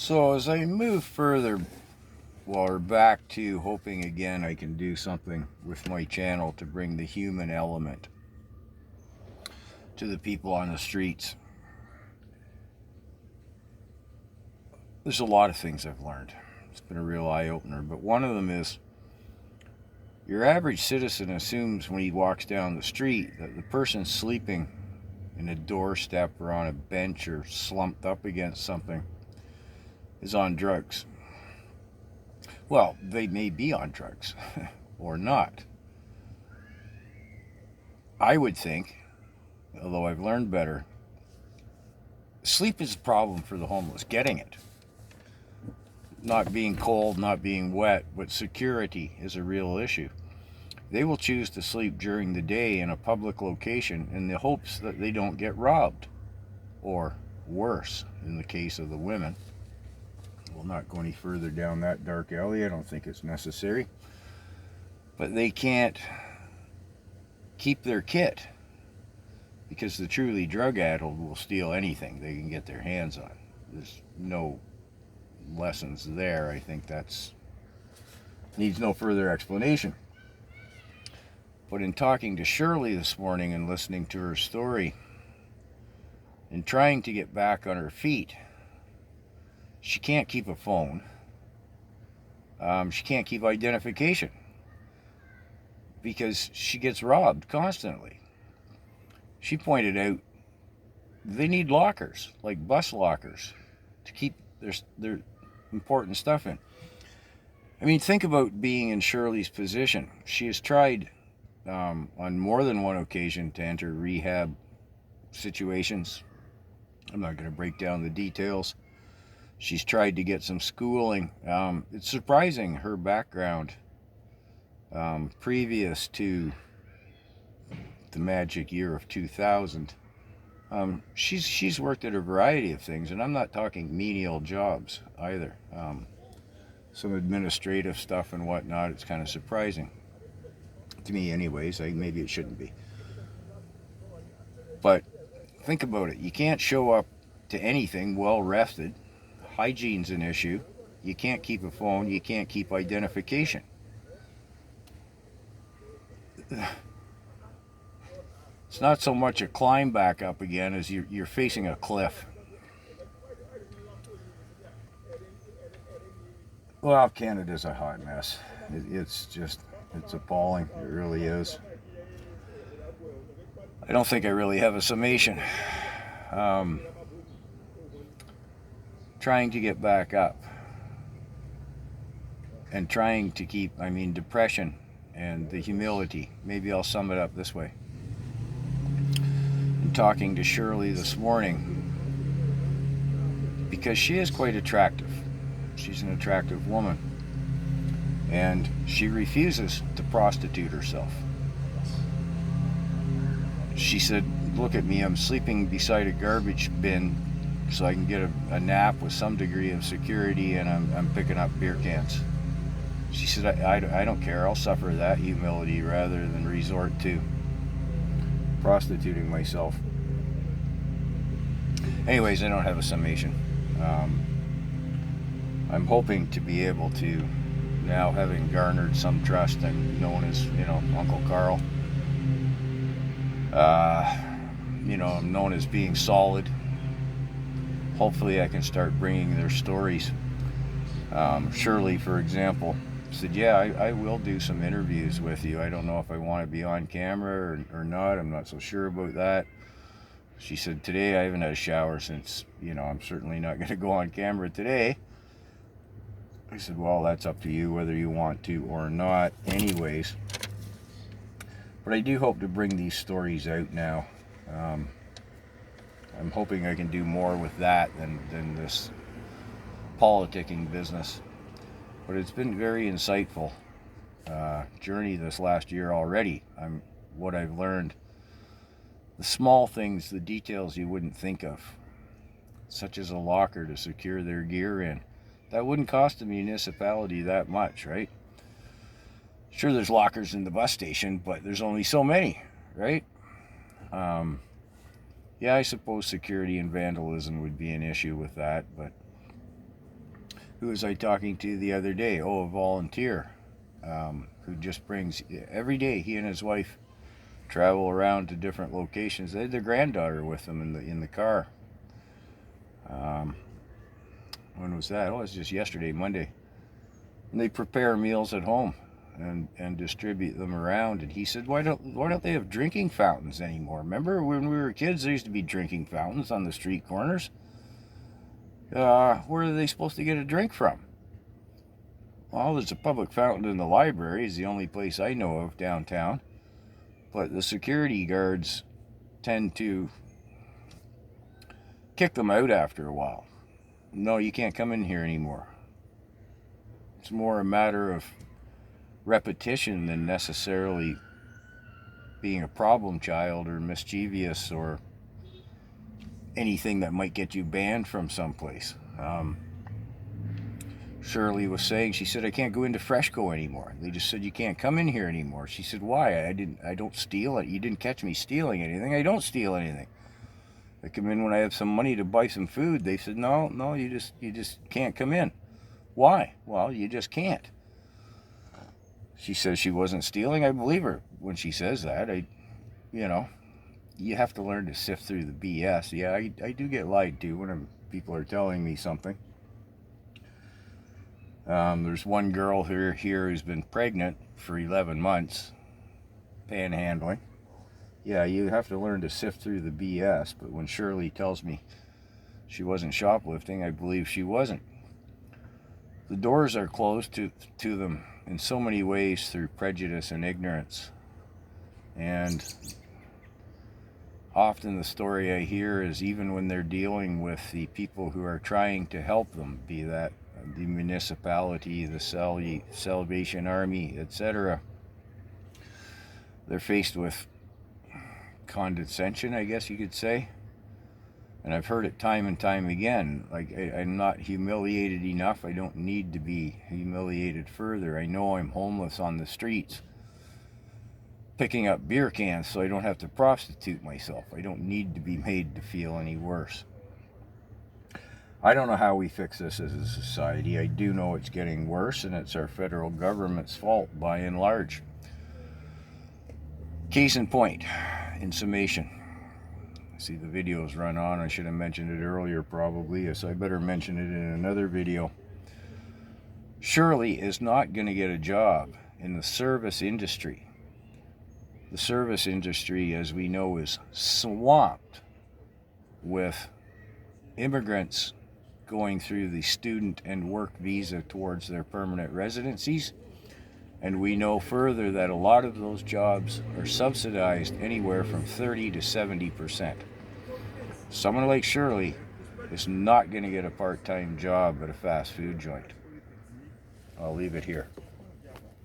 So as I move further, well, or back to hoping again I can do something with my channel to bring the human element to the people on the streets. There's a lot of things I've learned. It's been a real eye-opener, but one of them is your average citizen assumes when he walks down the street that the person sleeping in a doorstep or on a bench or slumped up against something is on drugs. Well, they may be on drugs or not. I would think, although I've learned better, sleep is a problem for the homeless, getting it. Not being cold, not being wet, but security is a real issue. They will choose to sleep during the day in a public location in the hopes that they don't get robbed, or worse, in the case of the women. We'll not go any further down that dark alley. I don't think it's necessary. But they can't keep their kit because the truly drug-addled will steal anything they can get their hands on. There's no lessons there. I think that's needs no further explanation. But in talking to Shirley this morning and listening to her story and trying to get back on her feet, she can't keep a phone. She can't keep identification because she gets robbed constantly. She pointed out they need lockers, like bus lockers, to keep their important stuff in. I mean, think about being in Shirley's position. She has tried on more than one occasion to enter rehab situations. I'm not going to break down the details. She's tried to get some schooling. It's surprising her background previous to the magic year of 2000. She's worked at a variety of things, and I'm not talking menial jobs either. Some administrative stuff and whatnot. It's kind of surprising to me, anyways. Maybe it shouldn't be, but think about it. You can't show up to anything well rested. Hygiene's an issue. You can't keep a phone. You can't keep identification. It's not so much a climb back up again as you're facing a cliff. Well, Canada's a hot mess. It's appalling. It really is. I don't think I really have a summation. Trying to get back up and trying to keep, depression and the humility. Maybe I'll sum it up this way. I'm talking to Shirley this morning because she is quite attractive. She's an attractive woman, and she refuses to prostitute herself. She said, look at me, I'm sleeping beside a garbage bin so I can get a nap with some degree of security, and I'm picking up beer cans. She said, I don't care, I'll suffer that humility rather than resort to prostituting myself. Anyways, I don't have a summation. I'm hoping to be able to, now having garnered some trust and known as, Uncle Carl, I'm known as being solid. Hopefully I can start bringing their stories. Shirley, for example, said, yeah, I will do some interviews with you. I don't know if I want to be on camera or not. I'm not so sure about that. She said, today I haven't had a shower since, I'm certainly not going to go on camera today. I said, well, that's up to you whether you want to or not anyways. But I do hope to bring these stories out now. I'm hoping I can do more with that than this politicking business. But it's been very insightful journey this last year already. What I've learned, the small things, the details you wouldn't think of, such as a locker to secure their gear in. That wouldn't cost the municipality that much, right? Sure, there's lockers in the bus station, but there's only so many, right? Yeah, I suppose security and vandalism would be an issue with that, but Who was I talking to the other day? Oh, a volunteer who just brings, every day he and his wife travel around to different locations. They had their granddaughter with them in the car. When was that? Oh, it was just yesterday, Monday. And they prepare meals at home and distribute them around. And he said, why don't they have drinking fountains anymore? Remember when we were kids, there used to be drinking fountains on the street corners. Where are they supposed to get a drink from? Well, there's a public fountain in the library. It's the only place I know of downtown. But the security guards tend to kick them out after a while. No, you can't come in here anymore. It's more a matter of repetition than necessarily being a problem child or mischievous or anything that might get you banned from someplace. Shirley was saying, she said, I can't go into Freshco anymore. They just said you can't come in here anymore. She said, why? I don't steal it. You didn't catch me stealing anything. I don't steal anything. I come in when I have some money to buy some food. They said, no, you just can't come in. Why? Well, you just can't. She says she wasn't stealing. I believe her when she says that. You have to learn to sift through the BS. Yeah, I do get lied to when people are telling me something. There's one girl here who's been pregnant for 11 months, panhandling. Yeah, you have to learn to sift through the BS, but when Shirley tells me she wasn't shoplifting, I believe she wasn't. The doors are closed to them in so many ways through prejudice and ignorance. And often the story I hear is even when they're dealing with the people who are trying to help them, be that the municipality, the Salvation Army, etc., they're faced with condescension, I guess you could say. And I've heard it time and time again. Like, I'm not humiliated enough. I don't need to be humiliated further. I know I'm homeless on the streets, picking up beer cans so I don't have to prostitute myself. I don't need to be made to feel any worse. I don't know how we fix this as a society. I do know it's getting worse, and it's our federal government's fault by and large. Case in point, in summation. See, the video's run on. I should have mentioned it earlier probably, so I better mention it in another video. Shirley is not going to get a job in the service industry. The service industry, as we know, is swamped with immigrants going through the student and work visa towards their permanent residencies. And we know further that a lot of those jobs are subsidized anywhere from 30 to 70%. Someone like Shirley is not going to get a part-time job at a fast food joint. I'll leave it here.